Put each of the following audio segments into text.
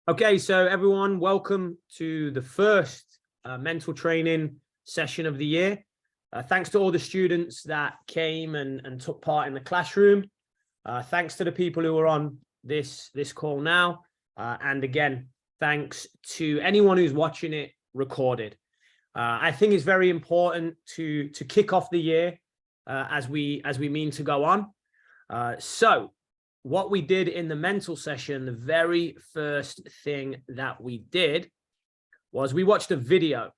Okay, so everyone, welcome to the first mental training session of the year. Thanks to all the students that came and took part in the classroom. Thanks to the people who are on this call now. And again, thanks to anyone who's watching it recorded. I think it's very important to kick off the year as we mean to go on. So what we did in the mental session, the very first thing that we did was we watched a video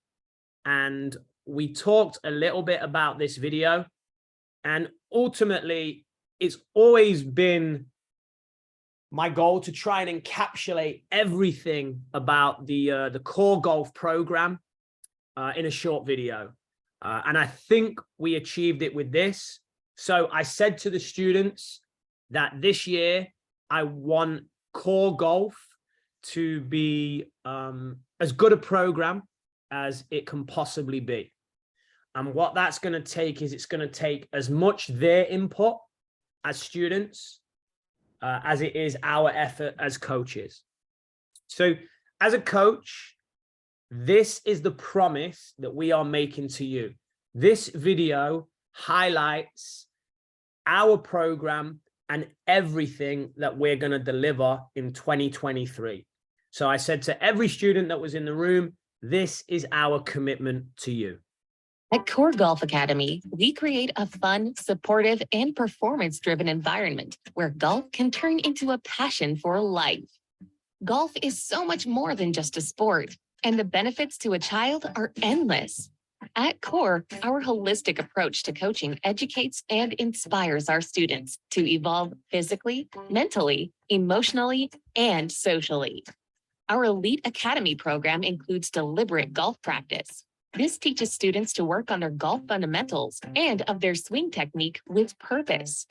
and we talked a little bit about this video. And ultimately, it's always been my goal to try and encapsulate everything about the KOHR Golf program in a short video. And I think we achieved it with this. So I said to the students that this year I want KOHR Golf to be as good a program as it can possibly be. And what that's going to take is it's going to take as much their input as students as it is our effort as coaches. So as a coach, this is the promise that we are making to you. This video highlights our program and everything that we're going to deliver in 2023. So I said to every student that was in the room, this is our commitment to you. At KOHR Golf Academy, we create a fun, supportive, and performance-driven environment where golf can turn into a passion for life. Golf is so much more than just a sport, and the benefits to a child are endless. At KOHR, our holistic approach to coaching educates and inspires our students to evolve physically, mentally, emotionally, and socially. Our Elite Academy program includes deliberate golf practice. This teaches students to work on their golf fundamentals and of their swing technique with purpose.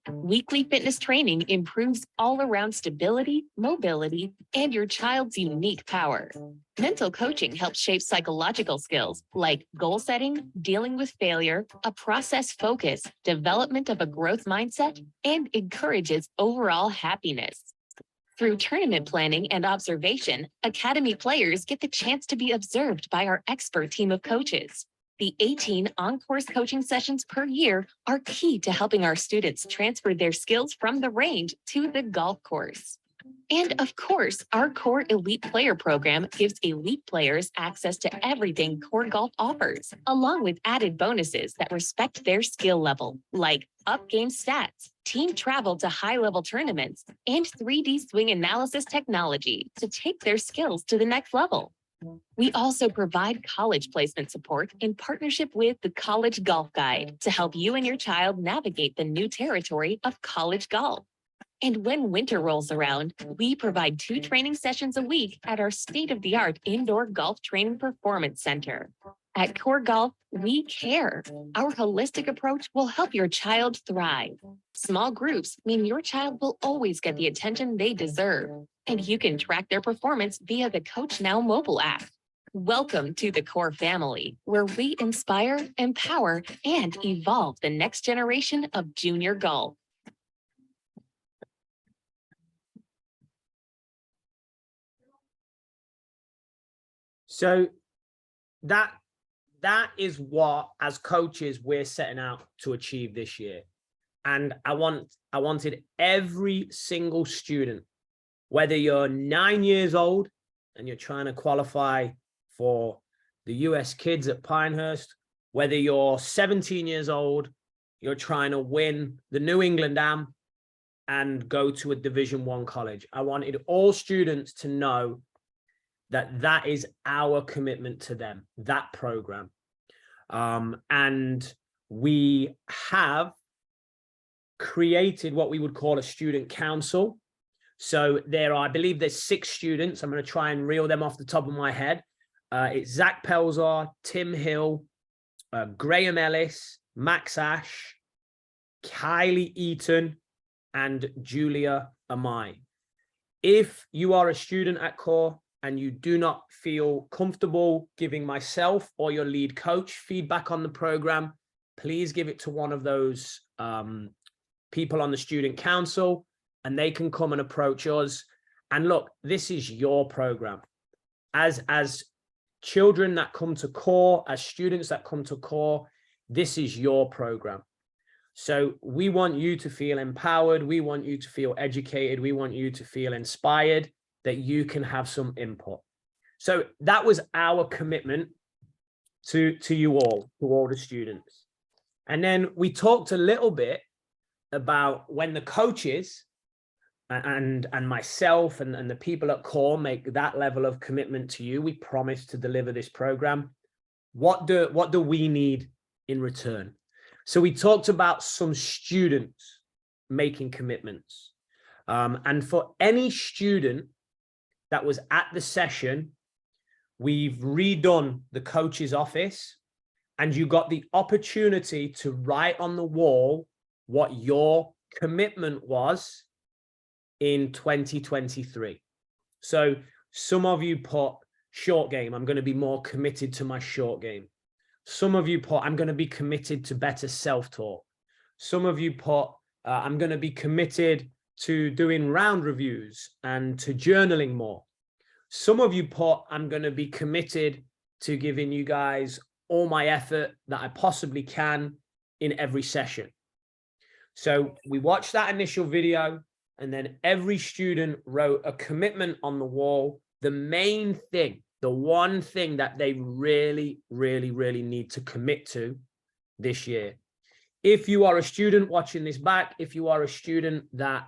Weekly fitness training improves all-around stability, mobility, and your child's unique power. Mental coaching helps shape psychological skills like goal setting, dealing with failure, a process focus, development of a growth mindset, and encourages overall happiness. Through tournament planning and observation, Academy players get the chance to be observed by our expert team of coaches. The 18 on-course coaching sessions per year are key to helping our students transfer their skills from the range to the golf course. And of course, our KOHR Elite Player program gives elite players access to everything KOHR Golf offers, along with added bonuses that respect their skill level, like up-game stats, team travel to high-level tournaments, and 3D swing analysis technology to take their skills to the next level. We also provide college placement support in partnership with the College Golf Guide to help you and your child navigate the new territory of college golf. And when winter rolls around, we provide 2 training sessions a week at our state-of-the-art indoor golf training performance center. At KOHR Golf, we care. Our holistic approach will help your child thrive. Small groups mean your child will always get the attention they deserve, and you can track their performance via the Coach Now mobile app. Welcome to the KOHR family, where we inspire, empower, and evolve the next generation of junior golf. So that is what, as coaches, we're setting out to achieve this year. And I wanted every single student, whether you're 9 years old and you're trying to qualify for the US Kids at Pinehurst, whether you're 17 years old, you're trying to win the New England Am and go to a Division I college. I wanted all students to know that that is our commitment to them, that program. And we have created what we would call a student council. So I believe there's 6 students. I'm going to try and reel them off the top of my head. It's Zach Pelzar, Tim Hill, Graham Ellis, Max Ash, Kylie Eaton, and Julia Amai. If you are a student at KOHR and you do not feel comfortable giving myself or your lead coach feedback on the program, please give it to one of those people on the student council, and they can come and approach us And look, this is your program. As children that come to KOHR, as students that come to KOHR, this is your program. So we want you to feel empowered. We want you to feel educated. We want you to feel inspired that you can have some input. So that was our commitment to you all, to all the students. And then we talked a little bit about when the coaches and myself and the people at KOHR make that level of commitment to you, we promise to deliver this program. What do we need in return? So we talked about some students making commitments. And for any student that was at the session, we've redone the coach's office, and you got the opportunity to write on the wall what your commitment was in 2023. So some of you put short game. I'm going to be more committed to my short game. Some of you put, I'm going to be committed to better self-talk. Some of you put, I'm going to be committed to doing round reviews and to journaling more. Some of you put, I'm going to be committed to giving you guys all my effort that I possibly can in every session. So we watched that initial video, and then every student wrote a commitment on the wall. The main thing, the one thing that they really, really, really need to commit to this year. If you are a student watching this back, if you are a student that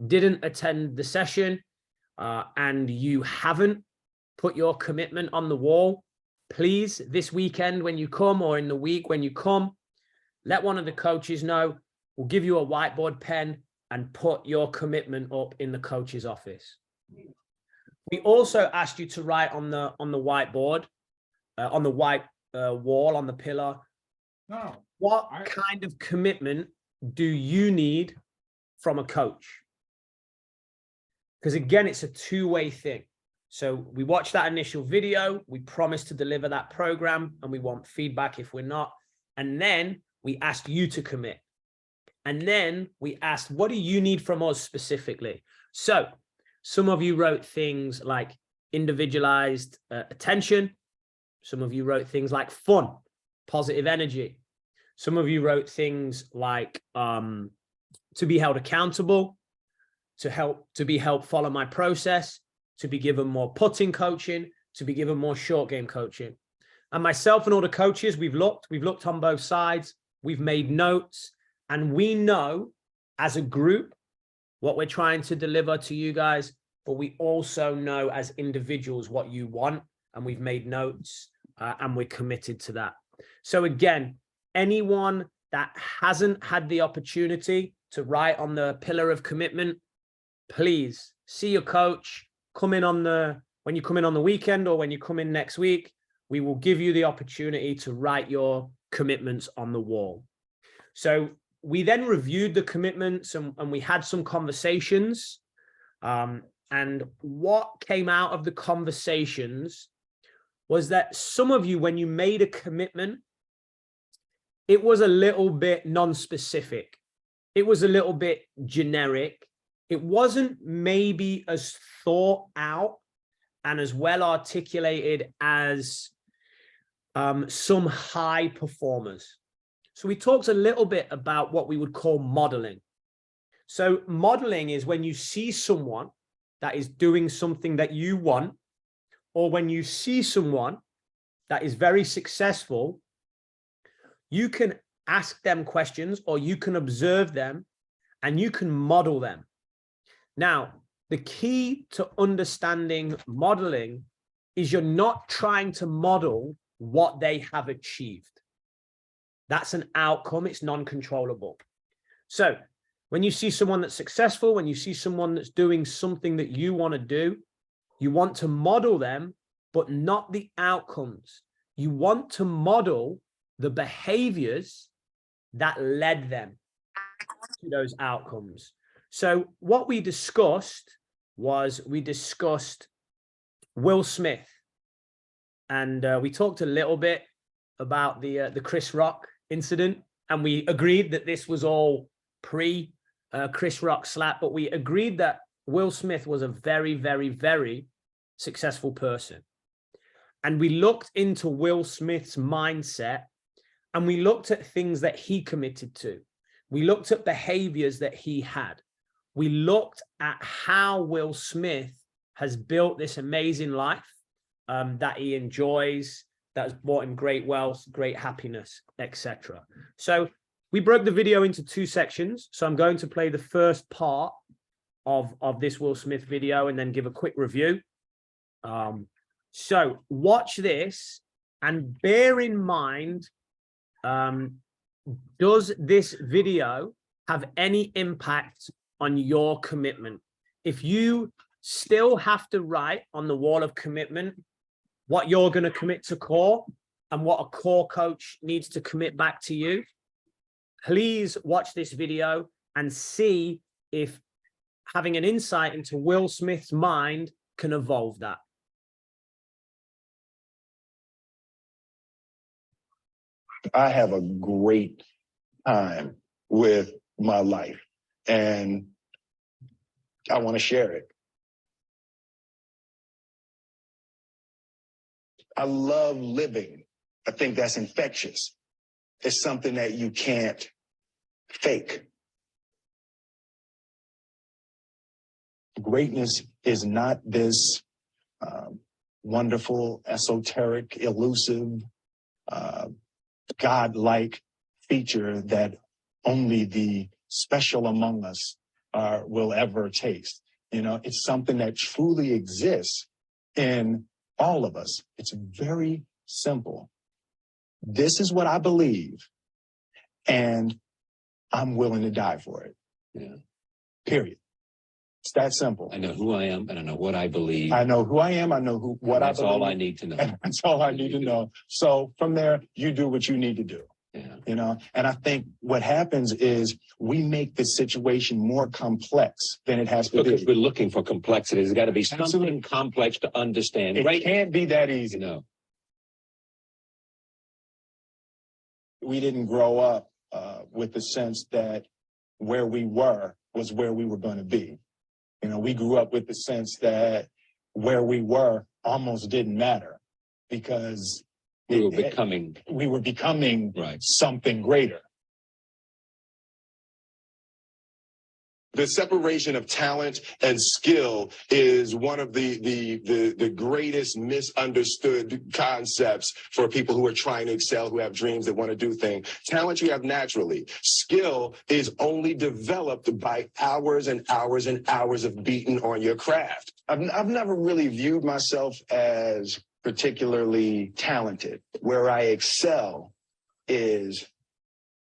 didn't attend the session and you haven't put your commitment on the wall, please, this weekend when you come, or in the week when you come, let one of the coaches know. We'll give you a whiteboard pen and put your commitment up in the coach's office. We also asked you to write on the whiteboard, on the white wall, on the pillar. What kind of commitment do you need from a coach? Because again, it's a two-way thing. So we watched that initial video. We promised to deliver that program, and we want feedback if we're not. And then we asked you to commit. And then we asked, what do you need from us specifically? So some of you wrote things like individualized attention. Some of you wrote things like fun, positive energy. Some of you wrote things like to be held accountable, to be helped follow my process, to be given more putting coaching, to be given more short game coaching. And myself and all the coaches, we've looked on both sides, we've made notes, and we know as a group what we're trying to deliver to you guys, but we also know as individuals what you want, and we've made notes and we're committed to that. So again, anyone that hasn't had the opportunity to write on the pillar of commitment, please see your coach. Come in on when you come in on the weekend, or when you come in next week, we will give you the opportunity to write your commitments on the wall. So we then reviewed the commitments, and we had some conversations. And what came out of the conversations was that some of you, when you made a commitment, it was a little bit non-specific. It was a little bit generic. It wasn't maybe as thought out and as well articulated as some high performers. So we talked a little bit about what we would call modeling. So modeling is when you see someone that is doing something that you want, or when you see someone that is very successful, you can ask them questions, or you can observe them, and you can model them. Now, the key to understanding modeling is you're not trying to model what they have achieved. That's an outcome. It's non-controllable. So when you see someone that's successful, when you see someone that's doing something that you want to do, you want to model them, but not the outcomes. You want to model the behaviors that led them to those outcomes. So what we discussed was Will Smith, and we talked a little bit about the Chris Rock incident, and we agreed that this was all pre Chris Rock slap, but we agreed that Will Smith was a very, very, very successful person. And we looked into Will Smith's mindset, and we looked at things that he committed to. We looked at behaviors that he had. We looked at how Will Smith has built this amazing life that he enjoys, that has brought him great wealth, great happiness, etc. So we broke the video into two sections. So I'm going to play the first part of this Will Smith video and then give a quick review. So watch this and bear in mind, does this video have any impact on your commitment? If you still have to write on the wall of commitment what you're going to commit to KOHR and what a KOHR coach needs to commit back to you, please watch this video and see if having an insight into Will Smith's mind can evolve that. I have a great time with my life, and I want to share it. I love living. I think that's infectious. It's something that you can't fake. Greatness is not this wonderful, esoteric, elusive, God-like feature that only the special among us will ever taste. You know, it's something that truly exists in all of us. It's very simple. This is what I believe, and I'm willing to die for it. Yeah. Period. It's that simple. I know who I am, and I know what I believe. I know who I am. I know what I believe. That's all I need to know. And that's all I need to know. So from there, you do what you need to do. Yeah. You know, and I think what happens is we make the situation more complex than it has to Because be. we're looking for complexity. There's got to be something Absolutely. complex to understand. It Right? can't be that easy. You know. We didn't grow up with the sense that where we were was where we were going to be. You know, we grew up with the sense that where we were almost didn't matter because We were becoming right. Something greater. The separation of talent and skill is one of the greatest misunderstood concepts for people who are trying to excel, who have dreams that want to do things. Talent you have naturally. Skill is only developed by hours and hours and hours of beating on your craft. I've never really viewed myself as particularly talented. Where I excel is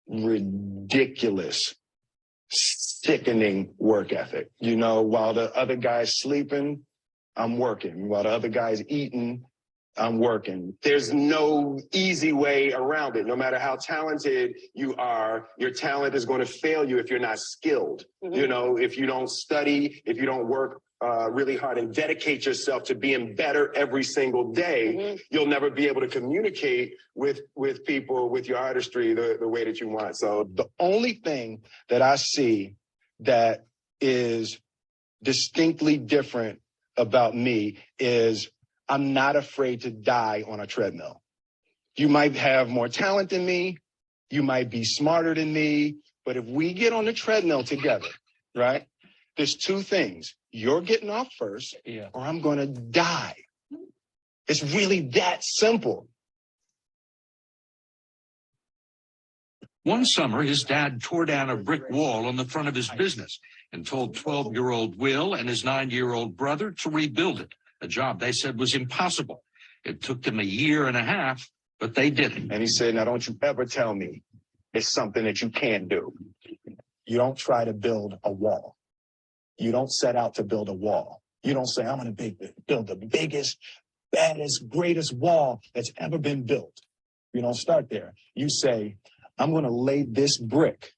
ridiculous, sickening work ethic. You know, while the other guy's sleeping, I'm working. While the other guy's eating, I'm working. There's no easy way around it. No matter how talented you are, your talent is going to fail you if you're not skilled. Mm-hmm. You know, if you don't study, if you don't work really hard and dedicate yourself to being better every single day, mm-hmm. You'll never be able to communicate with people, with your artistry, the way that you want. So the only thing that I see that is distinctly different about me is I'm not afraid to die on a treadmill. You might have more talent than me, you might be smarter than me, but if we get on the treadmill together, right, there's two things. You're getting off first, or I'm going to die. It's really that simple. One summer, his dad tore down a brick wall on the front of his business and told 12-year-old Will and his 9-year-old brother to rebuild it, a job they said was impossible. It took them a year and a half, but they did it. And he said, now don't you ever tell me it's something that you can't do. You don't try to build a wall. You don't set out to build a wall. You don't say, I'm going to build the biggest, baddest, greatest wall that's ever been built. You don't start there. You say, I'm going to lay this brick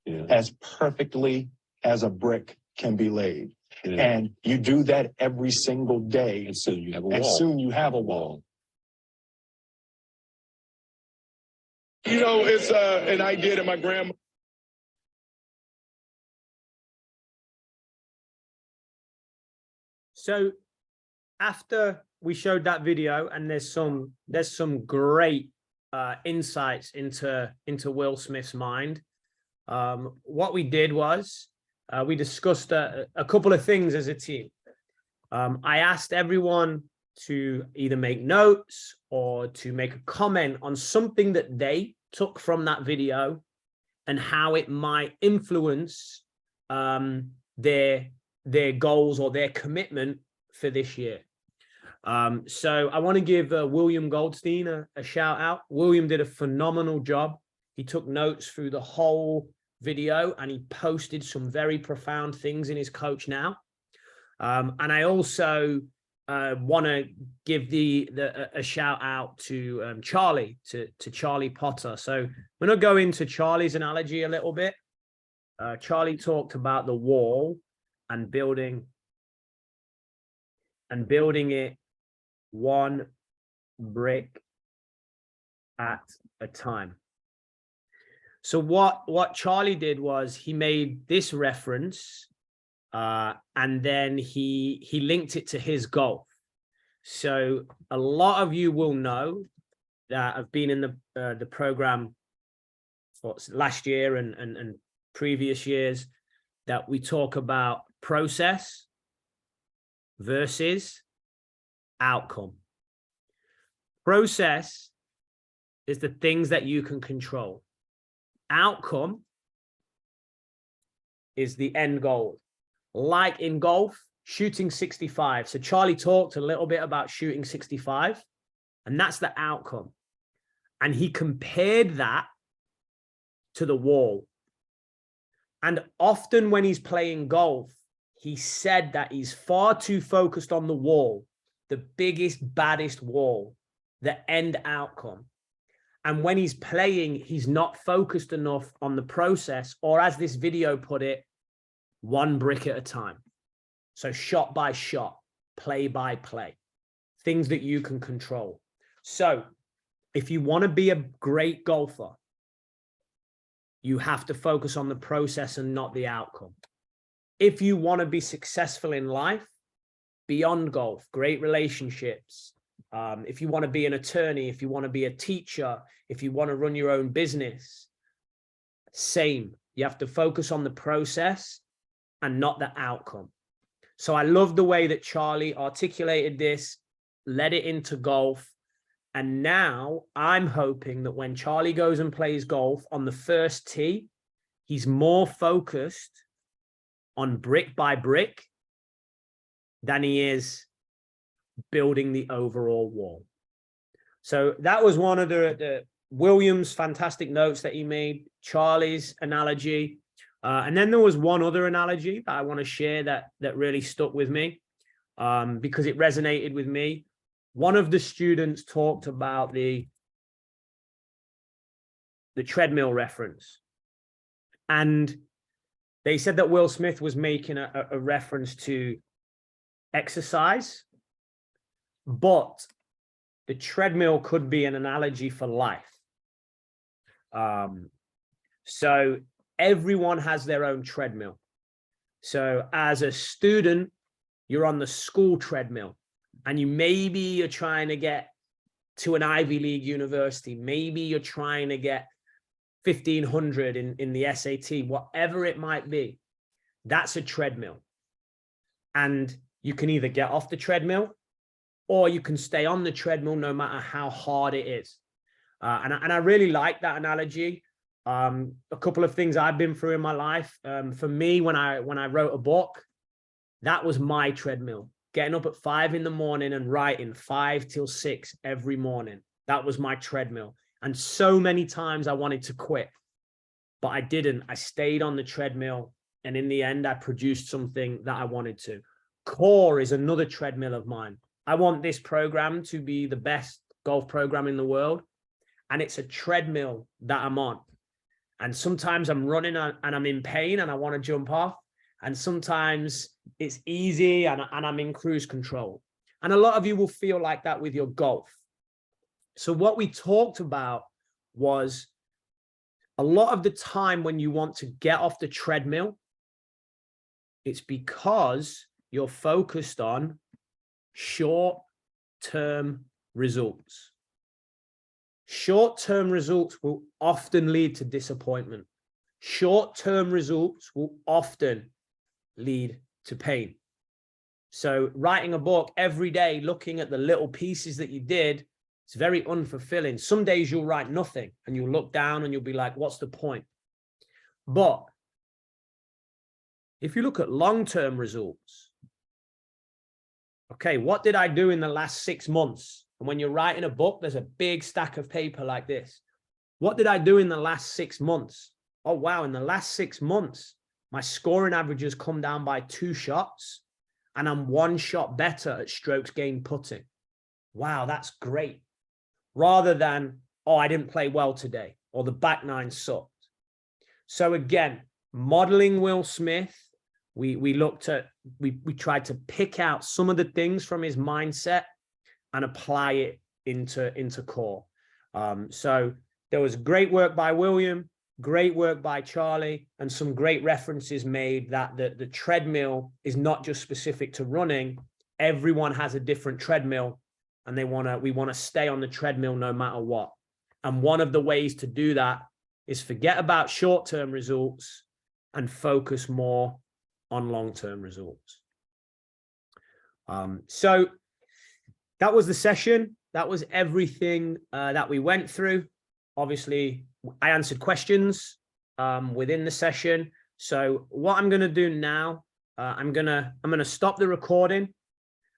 as perfectly as a brick can be laid. Yeah. And you do that every single day. And soon you have a wall. And soon you have a wall. You know, it's an idea that my grandma So after we showed that video, and there's some great insights into Will Smith's mind. What we did was we discussed a couple of things as a team. I asked everyone to either make notes or to make a comment on something that they took from that video and how it might influence their goals or their commitment for this year. So I want to give William Goldstein a shout out. William did a phenomenal job. He took notes through the whole video and he posted some very profound things in his Coach Now. And I also want to give a shout out to Charlie, to Charlie Potter. So I'm going to go into Charlie's analogy a little bit. Charlie talked about the wall and building it one brick at a time. So what Charlie did was he made this reference and then he linked it to his golf. So a lot of you will know that I've been in the program for last year and previous years, that we talk about process versus outcome. Process is the things that you can control. Outcome is the end goal. Like in golf, shooting 65. So Charlie talked a little bit about shooting 65, and that's the outcome. And he compared that to the wall. And often when he's playing golf, he said that he's far too focused on the wall, the biggest, baddest wall, the end outcome. And when he's playing, he's not focused enough on the process, or as this video put it, one brick at a time. So shot by shot, play by play, things that you can control. So if you want to be a great golfer, you have to focus on the process and not the outcome. If you want to be successful in life, beyond golf, great relationships, if you want to be an attorney, if you want to be a teacher, if you want to run your own business, same. You have to focus on the process and not the outcome. So I love the way that Charlie articulated this, led it into golf. And now I'm hoping that when Charlie goes and plays golf on the first tee, he's more focused on brick by brick than he is building the overall wall. So that was one of the Williams' fantastic notes that he made, Charlie's analogy. And then there was one other analogy that I want to share that really stuck with me because it resonated with me. One of the students talked about the treadmill reference. And they said that Will Smith was making a reference to exercise, but the treadmill could be an analogy for life. So everyone has their own treadmill. So as a student, you're on the school treadmill and you're trying to get to an Ivy League university. Maybe you're trying to get 1500 in the SAT, whatever it might be. That's a treadmill. And you can either get off the treadmill or you can stay on the treadmill no matter how hard it is. And I really like that analogy. A couple of things I've been through in my life. For me, when I wrote a book, that was my treadmill. Getting up at 5 in the morning and writing 5 till 6 every morning. That was my treadmill. And so many times I wanted to quit, but I didn't. I stayed on the treadmill. And in the end, I produced something that I wanted to. KOHR is another treadmill of mine. I want this program to be the best golf program in the world. And it's a treadmill that I'm on. And sometimes I'm running and I'm in pain and I want to jump off. And sometimes it's easy and I'm in cruise control. And a lot of you will feel like that with your golf. So what we talked about was a lot of the time when you want to get off the treadmill, it's because you're focused on short-term results. Short-term results will often lead to disappointment. Short-term results will often lead to pain. So writing a book every day, looking at the little pieces that you did, it's very unfulfilling. Some days you'll write nothing and you'll look down and you'll be like, what's the point? But if you look at long-term results, okay, what did I do in the last 6 months? And when you're writing a book, there's a big stack of paper like this. What did I do in the last 6 months? Oh, wow. In the last 6 months, my scoring averages come down by 2 shots and I'm 1 shot better at strokes gained putting. Wow, that's great. Rather than, oh, I didn't play well today or the back nine sucked. So again, modeling Will Smith, we tried to pick out some of the things from his mindset and apply it into core. So there was great work by William, great work by Charlie, and some great references made that the treadmill is not just specific to running. Everyone has a different treadmill and we want to stay on the treadmill no matter what. And one of the ways to do that is forget about short-term results and focus more on long-term results. So that was the session. That was everything that we went through. Obviously, I answered questions within the session. So what I'm going to do now, I'm going to stop the recording.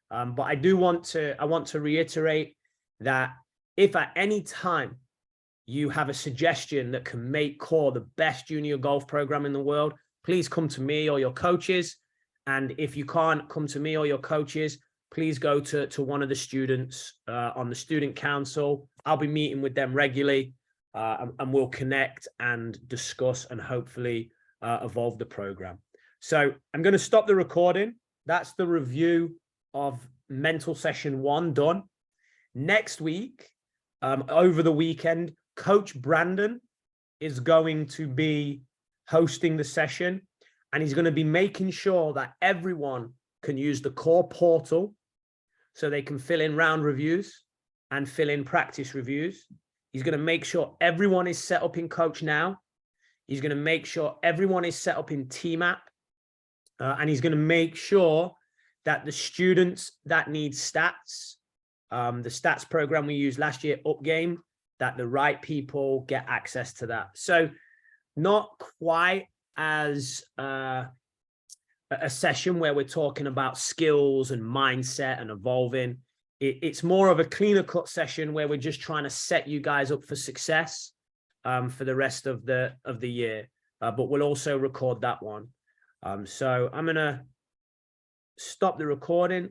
But I want to reiterate that if at any time you have a suggestion that can make KOHR the best junior golf program in the world, please come to me or your coaches. And if you can't come to me or your coaches, please go to one of the students on the student council. I'll be meeting with them regularly and we'll connect and discuss and hopefully evolve the program. So I'm going to stop the recording. That's the review of mental session 1 done. Next week, over the weekend, Coach Brandon is going to be hosting the session, and he's going to be making sure that everyone can use the KOHR portal so they can fill in round reviews and fill in practice reviews. He's going to make sure everyone is set up in Coach Now. He's going to make sure everyone is set up in TMAP, and he's going to make sure that the students that need stats, the stats program we used last year, UpGame, that the right people get access to that. So not quite as a session where we're talking about skills and mindset and evolving. It's more of a cleaner cut session where we're just trying to set you guys up for success for the rest of the year. But we'll also record that one. So I'm going to stop the recording.